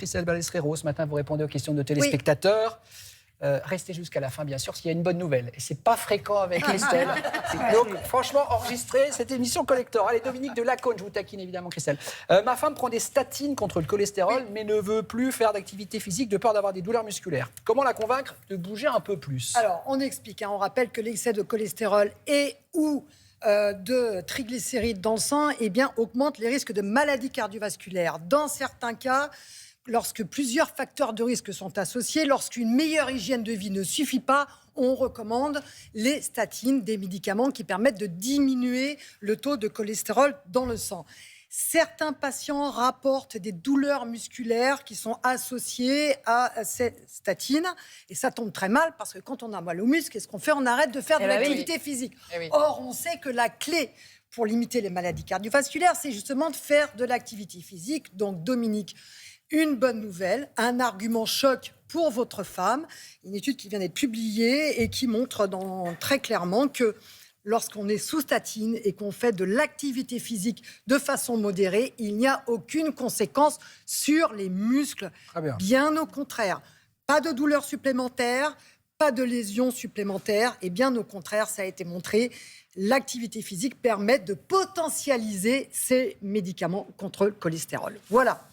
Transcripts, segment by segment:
Christelle Balesrero. Ce matin, vous répondez aux questions de téléspectateurs. Restez jusqu'à la fin, bien sûr, parce qu'il y a une bonne nouvelle. Et c'est pas fréquent avec Christelle. Donc, franchement, enregistrez cette émission collector. Allez, Dominique de Lacône, je vous taquine évidemment, Christelle. Ma femme prend des statines contre le cholestérol, mais ne veut plus faire d'activité physique de peur d'avoir des douleurs musculaires. Comment la convaincre de bouger un peu plus? Alors, on explique. On rappelle que l'excès de cholestérol et ou de triglycérides dans le sang augmente les risques de maladies cardiovasculaires. Dans certains cas, lorsque plusieurs facteurs de risque sont associés, lorsqu'une meilleure hygiène de vie ne suffit pas, on recommande les statines, des médicaments qui permettent de diminuer le taux de cholestérol dans le sang. Certains patients rapportent des douleurs musculaires qui sont associées à ces statines. Et ça tombe très mal parce que quand on a mal aux muscles, qu'est-ce qu'on fait? On arrête de faire de l'activité physique. Or, on sait que la clé pour limiter les maladies cardiovasculaires, c'est justement de faire de l'activité physique. Donc, Dominique, une bonne nouvelle, un argument choc pour votre femme. Une étude qui vient d'être publiée et qui montre très clairement que lorsqu'on est sous statine et qu'on fait de l'activité physique de façon modérée, il n'y a aucune conséquence sur les muscles. Bien au contraire. Pas de douleur supplémentaire, pas de lésions supplémentaires. Et bien au contraire, ça a été montré, l'activité physique permet de potentialiser ces médicaments contre le cholestérol. Voilà.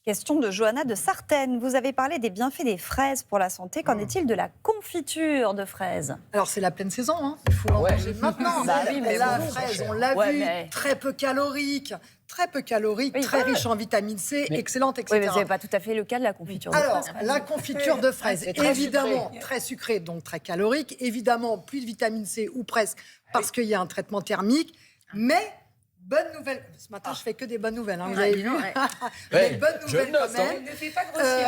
Question de Johanna de Sartène. Vous avez parlé des bienfaits des fraises pour la santé. Qu'en est-il de la confiture de fraises? Alors, c'est la pleine saison. Il faut en manger maintenant. La fraise, on l'a vu, très peu calorique, très riche en vitamine C, excellente, etc. Oui, mais ce n'est pas tout à fait le cas de la confiture de fraises. Alors, la confiture de fraises, évidemment, très sucrée, donc très calorique. Évidemment, plus de vitamine C, ou presque, parce qu'il y a un traitement thermique. Mais... bonne nouvelle. Ce matin, je fais que des bonnes nouvelles. Vous avez vu. Mais bonne nouvelle quand même. Ne fais pas grossir.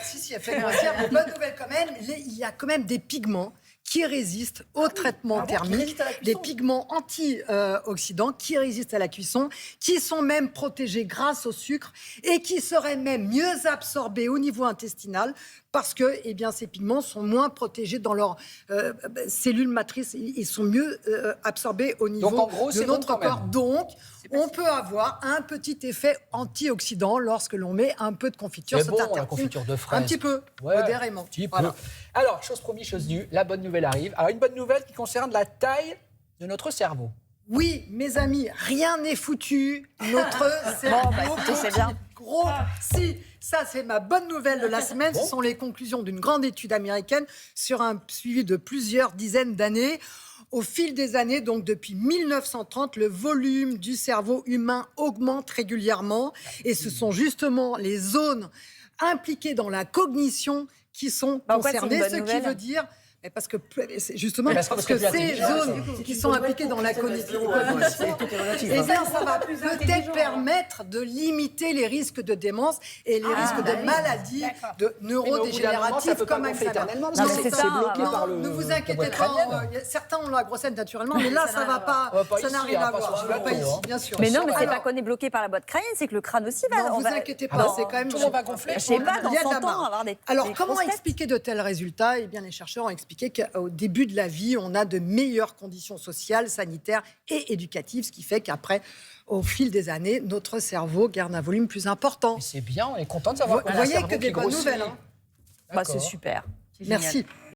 Si, elle fait grossir. Mais bonne nouvelle quand même. Il y a quand même des pigments qui résistent au traitement thermique, des pigments antioxydants qui résistent à la cuisson, qui sont même protégés grâce au sucre et qui seraient même mieux absorbés au niveau intestinal parce que ces pigments sont moins protégés dans leurs cellules matrices. Ils sont mieux absorbés au niveau de notre corps. Donc, on peut avoir un petit effet antioxydant lorsque l'on met un peu de confiture. C'est bon, la confiture de fraises. Un petit peu, modérément. Voilà. Alors, chose promise, chose due, la bonne nouvelle arrive. Alors, une bonne nouvelle qui concerne la taille de notre cerveau. Oui, mes amis, rien n'est foutu. Notre cerveau c'est bien. grossit. Ça, c'est ma bonne nouvelle de la semaine. Ce sont les conclusions d'une grande étude américaine sur un suivi de plusieurs dizaines d'années. Au fil des années, donc depuis 1930, le volume du cerveau humain augmente régulièrement. Et ce sont justement les zones impliquées dans la cognition qui sont concernées. Ce qui veut dire... parce que ces zones qui sont impliquées dans la cognition, ça va peut-être permettre de limiter les risques de démence et les risques de maladies de neurodégénératives comme Alzheimer. Ne vous inquiétez pas, certains ont la grossesse naturellement, mais là ça va pas, ça n'a rien à voir. Pas ici, bien sûr. Mais non, mais c'est pas qu'on est bloqué par la boîte crânienne, c'est que le crâne aussi va. Ne vous inquiétez pas, c'est quand même. Tout le monde va gonfler. Je sais pas, dans 100 ans, avoir des. Alors comment expliquer de tels résultats? Eh bien, les chercheurs ont expliqué qu'au début de la vie, on a de meilleures conditions sociales, sanitaires et éducatives, ce qui fait qu'après, au fil des années, notre cerveau garde un volume plus important. Mais c'est bien, on est content de savoir. Vous voyez que des bonnes nouvelles. C'est super. Merci.